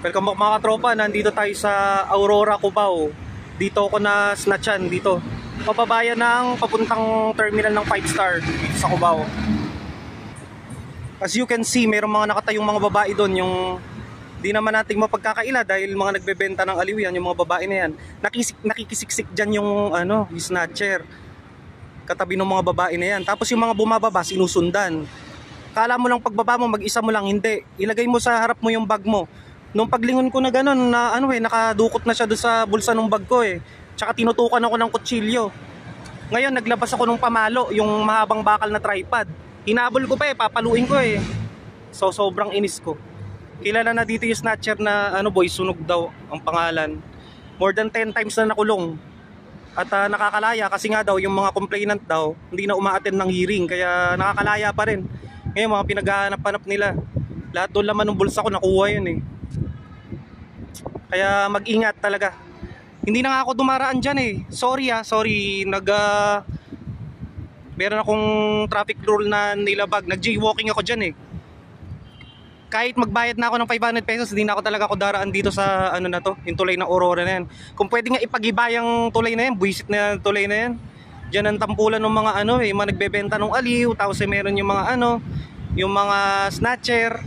Welcome back mga katropa, nandito tayo sa Aurora, Cubao. Dito ako na snatchan dito. Pababayan ng papuntang terminal ng 5 star dito sa Cubao. As you can see, mayroong mga nakatayong mga babae doon. Yung di naman nating mapagkakaila dahil mga nagbebenta ng aliw yan, yung mga babae na yan. Nakikisiksik dyan yung yung snatcher. Katabi ng mga babae na yan. Tapos yung mga bumababa, sinusundan. Kala mo lang pagbaba mo, mag-isa mo lang, hindi. Ilagay mo sa harap mo yung bag mo. Nung paglingon ko na gano'n, na nakadukot na siya doon sa bulsa ng bag ko eh. Tsaka tinutukan ako ng kutsilyo. Ngayon naglabas ako ng pamalo, yung mahabang bakal na tripod. Hinabol ko pa eh, papaluin ko eh. So sobrang inis ko. Kilala na dito yung snatcher na boy, sunog daw ang pangalan. More than 10 times na nakulong. At nakakalaya kasi nga daw yung mga complainant daw hindi na uma-attend ng hearing, kaya nakakalaya pa rin. Ngayon mga pinaghahanap-hanap nila. Lahat doon laman ng bulsa ko nakuha yun eh. Kaya mag-ingat talaga. Hindi na nga ako dumaraan dyan eh. Sorry. Meron akong traffic rule na nilabag. Nag-jaywalking ako dyan eh. Kahit magbayad na ako ng 500 pesos, hindi na ako talaga daraan dito sa yung tulay ng Aurora na yan. Kung pwede nga ipag-iba yung tulay na yan, buwisit na tulay na yan. Diyan ang tampulan ng mga mga nagbebenta ng aliw, tapos meron yung mga yung mga snatcher.